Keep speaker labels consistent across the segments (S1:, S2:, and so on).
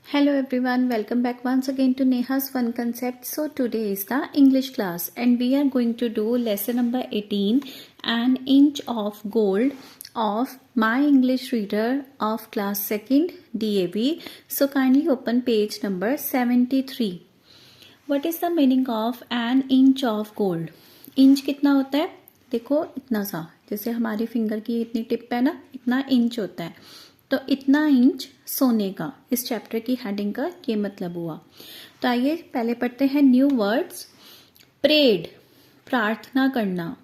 S1: Hello everyone, welcome back once again to Neha's Fun Concept. So today is the English class and we are going to do lesson number 18, An Inch of Gold of My English Reader of class 2nd DAV. So kindly open page number 73. What is the meaning of an inch of gold? Inch कितना होता है? देखो इतना सा, जैसे हमारी finger की इतनी टिप है ना, इतना इंच होता है. तो इतना इंच सोने का. इस चैप्टर की हेडिंग का ये मतलब हुआ. तो आइए पहले पढ़ते हैं न्यू वर्ड्स. प्रेड प्रार्थना करना,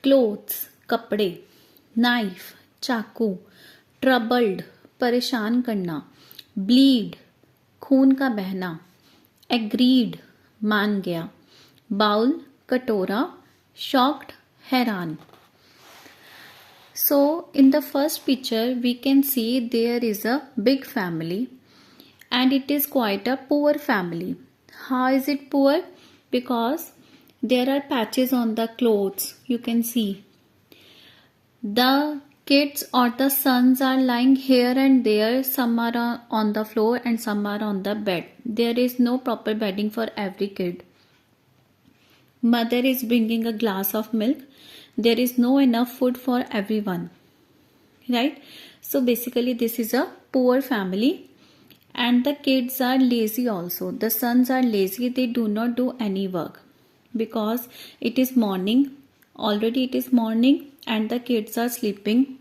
S1: क्लोथ्स कपड़े, नाइफ चाकू, ट्रबल्ड परेशान करना, ब्लीड खून का बहना, एग्रीड मान गया, बाउल कटोरा, शॉक्ड हैरान. So in the first picture we can see there is a big family and it is quite a poor family. How is it poor? Because there are patches on the clothes, you can see. The kids or the sons are lying here and there, some are on the floor and some are on the bed. There is no proper bedding for every kid. Mother is bringing a glass of milk. There is no enough food for everyone, right? So basically this is a poor family and the kids are lazy also. The sons are lazy, they do not do any work because it is morning, already it is morning and the kids are sleeping.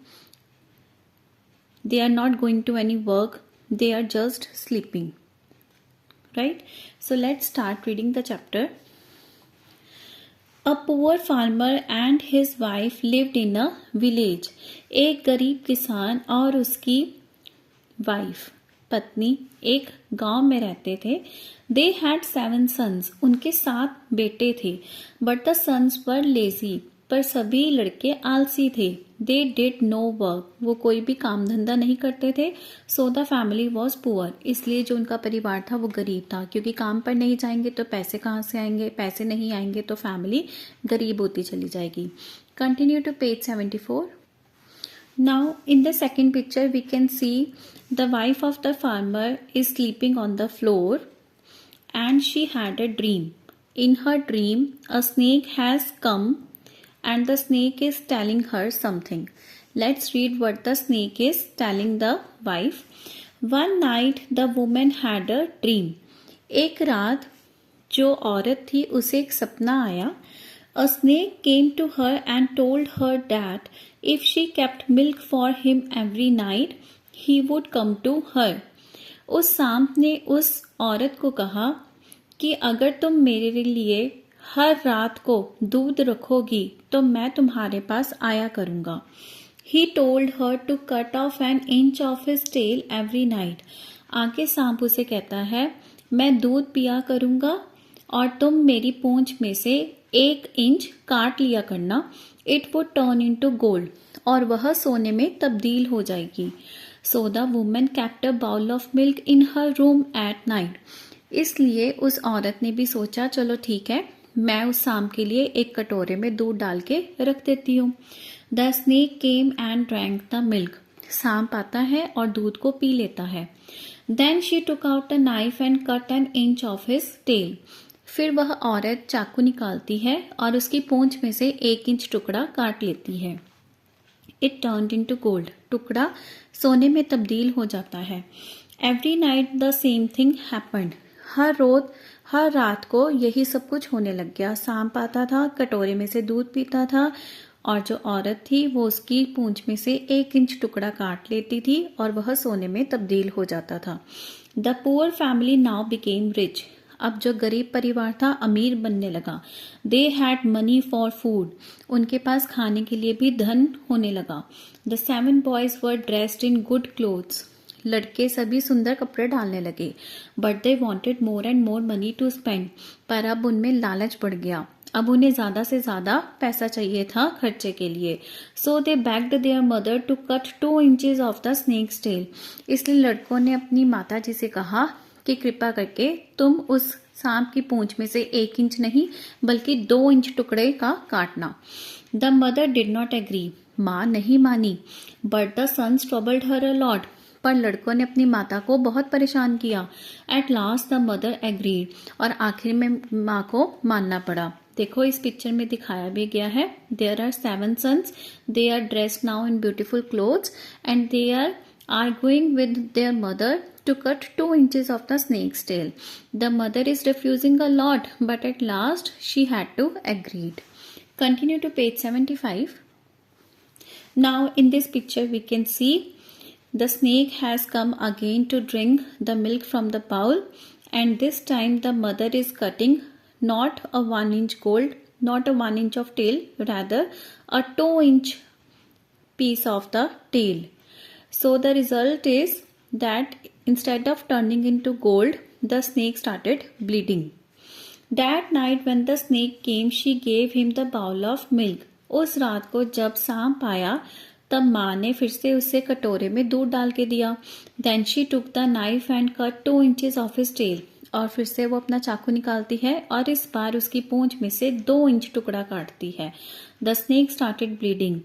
S1: They are not going to any work, they are just sleeping, right? So let's start reading the chapter. A poor farmer and his wife lived in a village. एक गरीब किसान और उसकी wife पत्नी एक गांव में रहते थे. They had 7 sons. उनके 7 बेटे थे. But the sons were lazy. पर सभी लड़के आलसी थे. They did no work. वो कोई भी काम धंधा नहीं करते थे. So the family was poor. इसलिए जो उनका परिवार था वो गरीब था, क्योंकि काम पर नहीं जाएंगे तो पैसे कहाँ से आएंगे, पैसे नहीं आएंगे तो फैमिली गरीब होती चली जाएगी. Continue to page 74. Now in the second picture we can see the wife of the farmer is sleeping on the floor and she had a dream. In her dream a snake has come and the snake is telling her something. Let's read what the snake is telling the wife. One night the woman had a dream. एक रात जो औरत थी उसे एक सपना आया. A snake came to her and told her that if she kept milk for him every night, he would come to her. उस सांप ने उस औरत को कहा कि अगर तुम मेरे लिए हर रात को दूध रखोगी तो मैं तुम्हारे पास आया करूंगा. He told her to cut off an inch of his tail every night. आगे सांप उसे कहता है मैं दूध पिया करूंगा और तुम मेरी पूंछ में से 1 इंच काट लिया करना. It would turn into gold. और वह सोने में तब्दील हो जाएगी. So the woman kept a bowl of milk in her room at night. इसलिए उस औरत ने भी सोचा चलो ठीक है, मैं उस सांप के लिए एक कटोरे में दूध डाल के रख देती हूँ. The snake came and drank the milk. सांप आता है और दूध को पी लेता है. Then she took out a knife and cut an inch of his tail. फिर वह औरत चाकू निकालती है और उसकी पूंछ में से 1 इंच टुकड़ा काट लेती है. It turned into gold. टुकड़ा सोने में तब्दील हो जाता है. Every night the same thing happened. हर रात को यही सब कुछ होने लग गया. सांप आता था, कटोरे में से दूध पीता था और जो औरत थी वो उसकी पूंछ में से 1 इंच टुकड़ा काट लेती थी और वह सोने में तब्दील हो जाता था. The poor family now became rich. अब जो गरीब परिवार था अमीर बनने लगा. They had money for food. उनके पास खाने के लिए भी धन होने लगा. The 7 boys were dressed in good clothes. लड़के सभी सुंदर कपड़े डालने लगे. But they wanted more and more money to spend. पर अब उनमें लालच बढ़ गया. अब उन्हें ज्यादा से ज्यादा पैसा चाहिए था खर्चे के लिए. So they begged their mother to cut 2 inches of the snake's tail. इसलिए लड़कों ने अपनी माता जी से कहा कि कृपा करके तुम उस सांप की पूंछ में से 1 इंच नहीं बल्कि 2 इंच टुकड़े का काटना. The mother did not agree. माँ नहीं मानी. But the sons troubled her a lot. पर लड़कों ने अपनी माता को बहुत परेशान किया। At last the mother agreed, और आखिर में माँ को मानना पड़ा। देखो इस पिक्चर में दिखाया भी गया है, there are 7 sons, they are dressed now in beautiful clothes and they are arguing with their mother to cut 2 inches of the snake's tail. The mother is refusing a lot, but at last she had to agree. Continue to page 75. Now in this picture we can see the snake has come again to drink the milk from the bowl, and this time the mother is cutting not a 1 inch gold, not a 1 inch of tail, rather a 2 inch piece of the tail. So the result is that instead of turning into gold, the snake started bleeding. That night when the snake came, she gave him the bowl of milk. उस रात को जब सांप आया तब माँ ने फिर से उसे कटोरे में दूध डाल के दिया. Then she took the knife and cut 2 inches of his tail. और फिर से वो अपना चाकू निकालती है और इस बार उसकी पूंछ में से 2 इंच टुकड़ा काटती है. The snake started bleeding.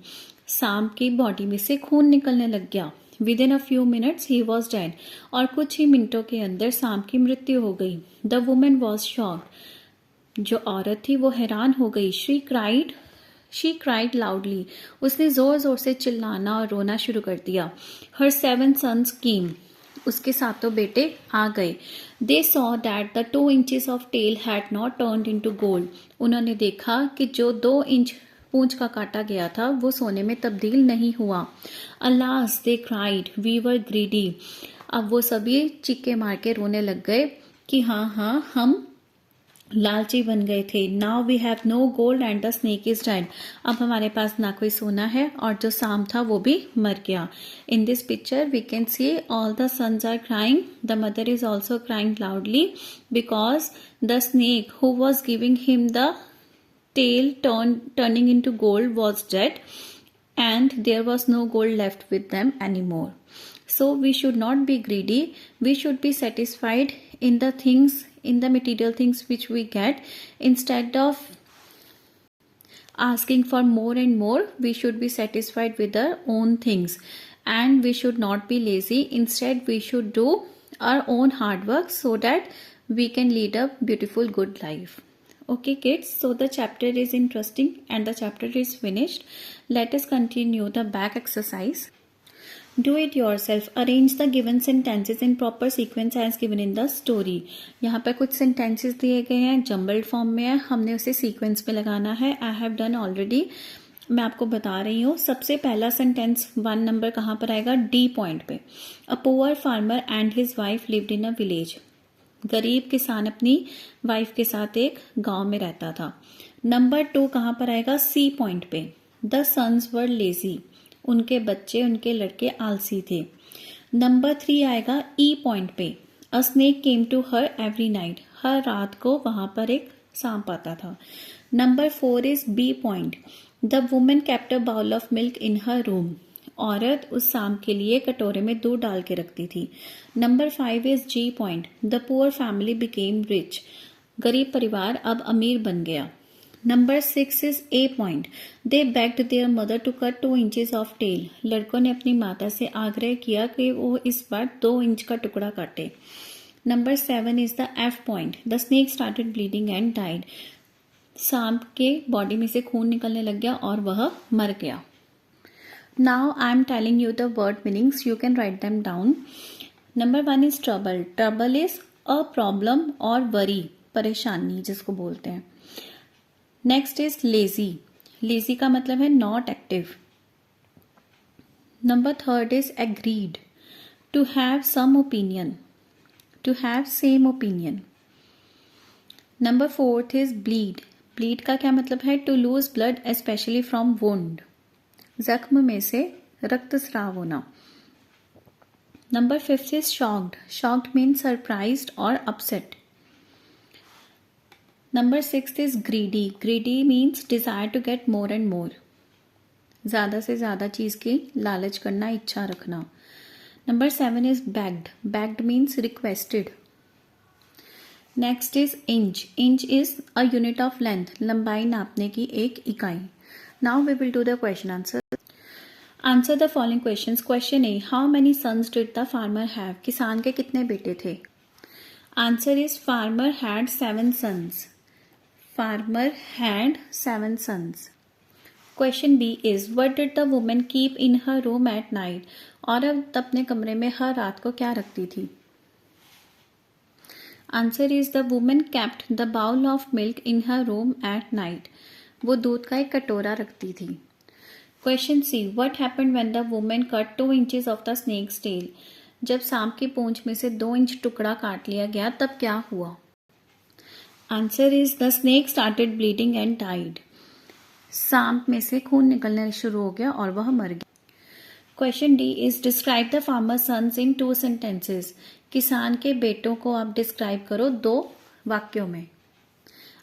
S1: सांप की बॉडी में से खून निकलने लग गया. Within a few minutes he was dead. और कुछ ही मिनटों के अंदर सांप की मृत्यु हो गई. The woman was shocked. जो औरत थी वो हैरान हो गई. She cried loudly. उसने जोर जोर से चिल्लाना और रोना शुरू कर दिया. Her 7 sons came. उसके 7 बेटे आ गए. They saw that the 2 inches of tail had not turned into gold. उन्होंने देखा कि जो 2 इंच पूंछ का काटा गया था वो सोने में तब्दील नहीं हुआ. Alas, they cried, we were greedy. अब वो सभी चीखे मार के रोने लग गए कि हाँ हम लालची बन गए थे. Now we have no gold and the snake is dead. अब हमारे पास ना कोई सोना है और जो सांप था वो भी मर गया. In this picture we can see all the sons are crying. The mother is also crying loudly because the snake who was giving him the tail turning into gold was dead, and there was no gold left with them anymore. So we should not be greedy. We should be satisfied in the things, in the material things which we get. Instead of asking for more and more, we should be satisfied with our own things, and we should not be lazy. Instead we should do our own hard work so that we can lead a beautiful good life. Okay kids, so the chapter is interesting and the chapter is finished. Let us continue the back exercise. Do it yourself. Arrange the given sentences in proper sequence as given in the story. यहाँ पर कुछ sentences दिए गए हैं, jumbled form में है, हमने उसे sequence में लगाना है. I have done already. मैं आपको बता रही हूँ. सबसे पहला sentence 1 नंबर कहाँ पर आएगा? D point पे. A poor farmer and his wife lived in a village. गरीब किसान अपनी वाइफ के साथ एक गांव में रहता था. नंबर 2 कहाँ पर आएगा? सी पॉइंट पे. The sons were lazy. उनके बच्चे, उनके लड़के आलसी थे. नंबर 3 आएगा ई पॉइंट पे. A snake came to her every night. हर रात को वहां पर एक सांप आता था. Number 4 is B point. The women kept a bowl of milk in her room. औरत उस सांप के लिए कटोरे में दूध डाल के रखती थी. Number 5 is G point. The poor family became rich. गरीब परिवार अब अमीर बन गया. Number 6 is A point. They begged their mother to cut 2 inches of tail. लड़कों ने अपनी माता से आग्रह किया कि वो इस बार 2 इंच का टुकड़ा काटे. Number 7 is the F point. The snake started bleeding and died. सांप के बॉडी में से खून निकलने लग गया और वह मर गया. Now I am telling you the word meanings. You can write them down. Number 1 is trouble. Trouble is a problem or worry, परेशानी जिसको बोलते हैं. Next is lazy. Lazy का मतलब है not active. Number 3 is agreed. To have some opinion. To have same opinion. Number 4 is bleed. Bleed का क्या मतलब है? To lose blood especially from wound. जख्म में से रक्तस्राव होना. Number 5 is shocked. Shocked means surprised और upset. Number 6 is greedy. Greedy means desire to get more and more. ज्यादा से ज्यादा चीज की लालच करना, इच्छा रखना. Number 7 is begged. Begged means requested. Next is inch. Inch is a unit of length. लंबाई नापने की एक इकाई. Now we will do the question answer. Answer the following questions. Question A, how many sons did the farmer have? किसान के कितने बेटे थे? Answer is farmer had 7 sons. Farmer had 7 sons. Question B is, what did the woman keep in her room at night? औरत अपने कमरे में हर रात को क्या रखती थी? Answer is, the woman kept the bowl of milk in her room at night. वो दूध का एक कटोरा रखती थी. Question C, what happened when the woman cut 2 inches of the snake's tail? जब सांप की पूंछ में से 2 इंच टुकड़ा काट लिया गया तब क्या हुआ? Answer is, the snake started bleeding and died. सांप में से खून निकलना शुरू हो गया और वह मर गया. Question D is, describe the farmer sons in 2 sentences. किसान के बेटों को आप डिस्क्राइब करो 2 वाक्यों में.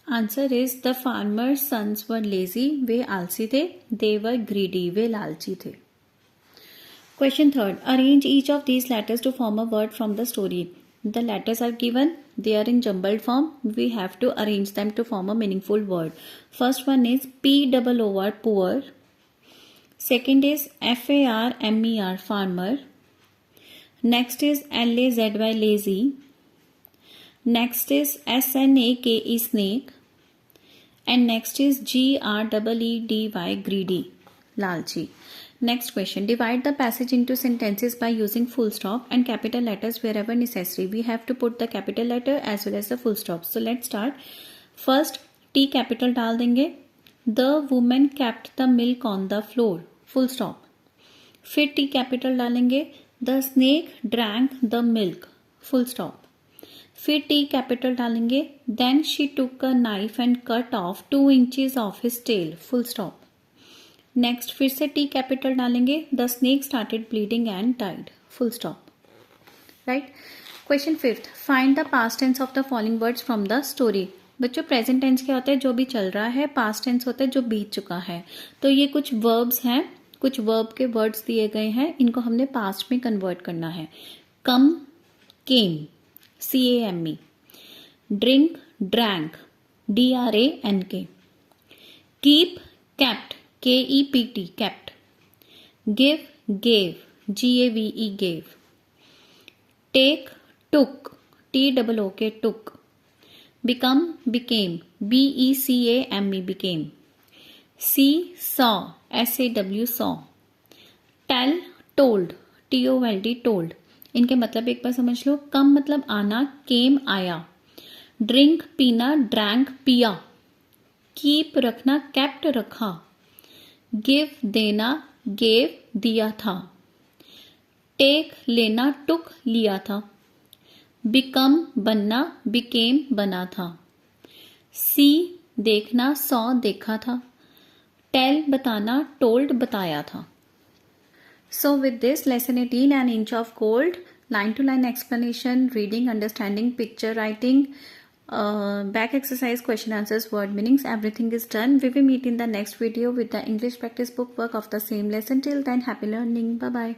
S1: Answer is, the farmer sons were lazy. वे आलसी थे. They were greedy. वे लालची थे. Question third, arrange each of these letters to form a word from the story. The letters are given, they are in jumbled form. We have to arrange them to form a meaningful word. First one is P-O-O-R, poor. Second is F-A-R-M-E-R, farmer. Next is L-A-Z-Y, lazy. Next is S-N-A-K-E, snake. And next is G-R-E-E-D-Y, greedy, lalchi. Next question, divide the passage into sentences by using full stop and capital letters wherever necessary. We have to put the capital letter as well as the full stop. So let's start. First, T capital डाल देंगे. The woman kept the milk on the floor. Full stop. फिर T capital डालेंगे. The snake drank the milk. Full stop. फिर T capital डालेंगे. Then she took a knife and cut off 2 inches of his tail. Full stop. Next फिर से T capital डालेंगे. The snake started bleeding and died. Full stop. Right. Question fifth, find the past tense of the following words from the story. बच्चों present tense क्या होता है? जो भी चल रहा है. पास्ट टेंस होता है जो बीत चुका है. तो ये कुछ वर्ब्स हैं, कुछ वर्ब के वर्ड्स दिए गए हैं. इनको हमने पास्ट में कन्वर्ट करना है. कम, केम, CAME. Drink, drank, DRANK. Keep, kept, KEPT, kept. Give, gave, GAVE, gave. Take, took, TOOK, took. Become, became, BECAME, became. See, saw, SAW, saw. Tell, told, TOLD, told. इनके मतलब एक बार समझ लो. कम मतलब आना, came आया. ड्रिंक पीना, ड्रैंक पिया. Keep रखना, केप्ट रखा. गिव देना, गेव दिया था. टेक लेना, टुक लिया था. बिकम बनना, बिकेम बना था. सी देखना, सॉ देखा था. टेल बताना, टोल्ड बताया था. So with this lesson 18 an inch of gold, line to line explanation, reading, understanding, picture writing, back exercise, question answers, word meanings, everything is done. We will meet in the next video with the English practice book work of the same lesson. Till then, happy learning. Bye bye.